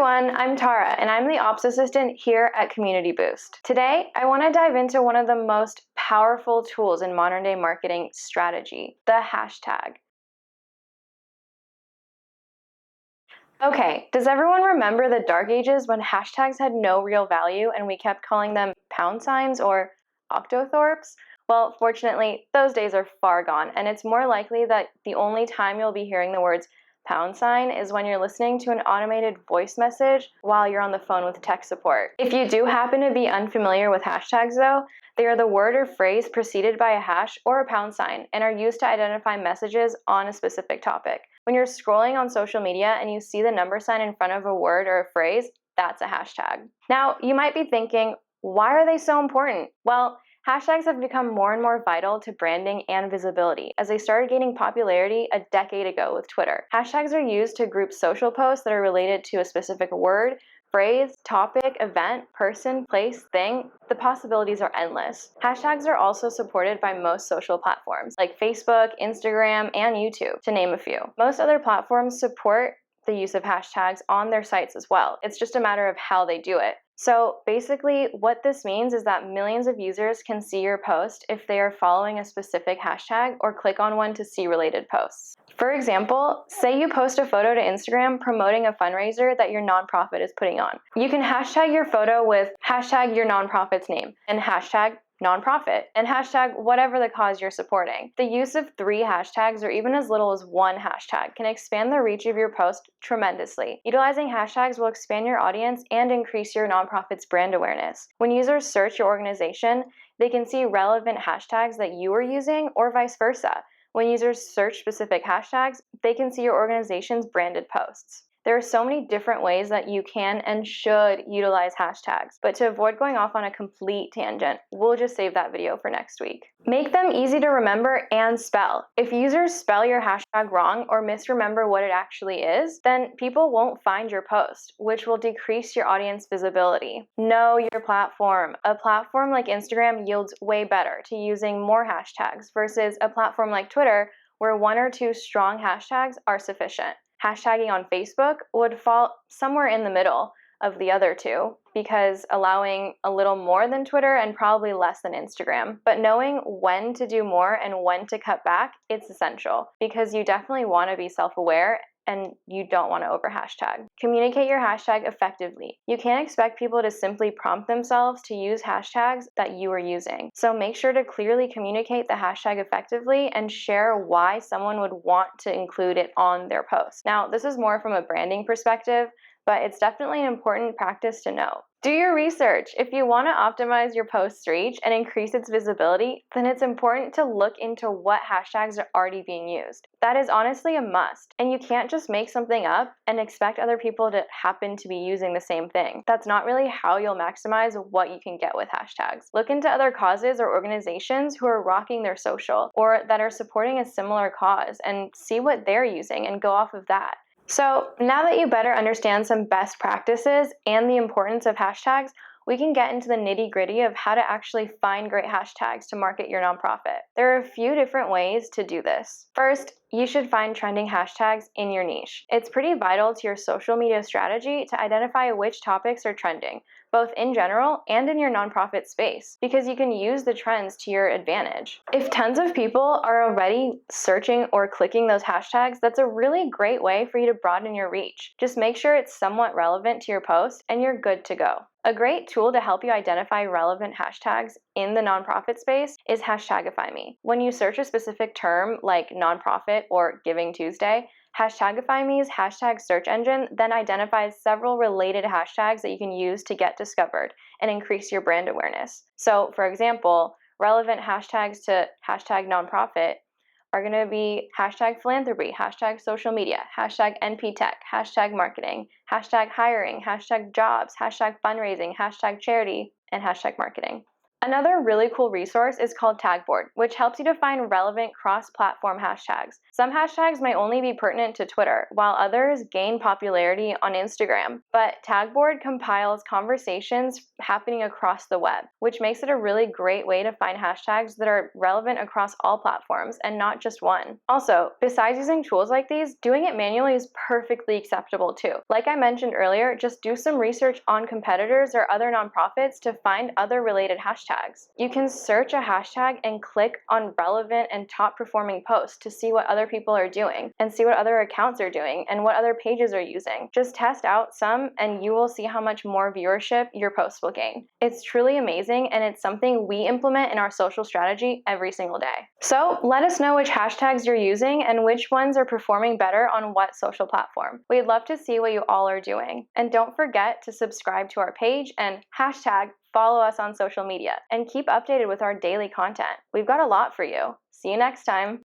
everyone, I'm Tara, and I'm the Ops Assistant here at Community Boost. Today, I want to dive into one of the most powerful tools in modern-day marketing strategy, the hashtag. Okay, does everyone remember the dark ages when hashtags had no real value and we kept calling them pound signs or octothorpes? Well, fortunately, those days are far gone, and it's more likely that the only time you'll be hearing the words pound sign is when you're listening to an automated voice message while you're on the phone with tech support. If you do happen to be unfamiliar with hashtags though, they are the word or phrase preceded by a hash or a pound sign and are used to identify messages on a specific topic. When you're scrolling on social media and you see the number sign in front of a word or a phrase, that's a hashtag. Now, you might be thinking, why are they so important? Well, hashtags have become more and more vital to branding and visibility as they started gaining popularity a decade ago with Twitter. Hashtags are used to group social posts that are related to a specific word, phrase, topic, event, person, place, thing. The possibilities are endless. Hashtags are also supported by most social platforms like Facebook, Instagram, and YouTube, to name a few. Most other platforms support the use of hashtags on their sites as well. It's just a matter of how they do it. So basically, what this means is that millions of users can see your post if they are following a specific hashtag or click on one to see related posts. For example, say you post a photo to Instagram promoting a fundraiser that your nonprofit is putting on. You can hashtag your photo with hashtag your nonprofit's name and hashtag nonprofit and hashtag whatever the cause you're supporting. The use of 3 hashtags or even as little as 1 hashtag can expand the reach of your post tremendously. Utilizing hashtags will expand your audience and increase your nonprofit's brand awareness. When users search your organization, they can see relevant hashtags that you are using or vice versa. When users search specific hashtags, they can see your organization's branded posts. There are so many different ways that you can and should utilize hashtags, but to avoid going off on a complete tangent, we'll just save that video for next week. Make them easy to remember and spell. If users spell your hashtag wrong or misremember what it actually is, then people won't find your post, which will decrease your audience visibility. Know your platform. A platform like Instagram yields way better to using more hashtags versus a platform like Twitter where 1 or 2 strong hashtags are sufficient. Hashtagging on Facebook would fall somewhere in the middle of the other 2 because allowing a little more than Twitter and probably less than Instagram. But knowing when to do more and when to cut back, it's essential because you definitely want to be self-aware and you don't want to over hashtag. Communicate your hashtag effectively. You can't expect people to simply prompt themselves to use hashtags that you are using. So make sure to clearly communicate the hashtag effectively and share why someone would want to include it on their post. Now, this is more from a branding perspective, but it's definitely an important practice to know. Do your research. If you want to optimize your post's reach and increase its visibility, then it's important to look into what hashtags are already being used. That is honestly a must, and you can't just make something up and expect other people to happen to be using the same thing. That's not really how you'll maximize what you can get with hashtags. Look into other causes or organizations who are rocking their social or that are supporting a similar cause and see what they're using and go off of that. So now that you better understand some best practices and the importance of hashtags, we can get into the nitty-gritty of how to actually find great hashtags to market your nonprofit. There are a few different ways to do this. First, you should find trending hashtags in your niche. It's pretty vital to your social media strategy to identify which topics are trending, both in general and in your nonprofit space, because you can use the trends to your advantage. If tons of people are already searching or clicking those hashtags, that's a really great way for you to broaden your reach. Just make sure it's somewhat relevant to your post and you're good to go. A great tool to help you identify relevant hashtags in the nonprofit space is Hashtagify.me. When you search a specific term like nonprofit or Giving Tuesday, Hashtagify.me's hashtag search engine then identifies several related hashtags that you can use to get discovered and increase your brand awareness. So, for example, relevant hashtags to hashtag nonprofit are going to be hashtag philanthropy, hashtag social media, hashtag NPTech, hashtag marketing, hashtag hiring, hashtag jobs, hashtag fundraising, hashtag charity, and hashtag marketing. Another really cool resource is called Tagboard, which helps you to find relevant cross-platform hashtags. Some hashtags might only be pertinent to Twitter, while others gain popularity on Instagram. But Tagboard compiles conversations happening across the web, which makes it a really great way to find hashtags that are relevant across all platforms and not just one. Also, besides using tools like these, doing it manually is perfectly acceptable too. Like I mentioned earlier, just do some research on competitors or other nonprofits to find other related hashtags. You can search a hashtag and click on relevant and top performing posts to see what other people are doing and see what other accounts are doing and what other pages are using. Just test out some and you will see how much more viewership your posts will gain. It's truly amazing and it's something we implement in our social strategy every single day. So let us know which hashtags you're using and which ones are performing better on what social platform. We'd love to see what you all are doing. And don't forget to subscribe to our page and hashtag follow us on social media and keep updated with our daily content. We've got a lot for you. See you next time.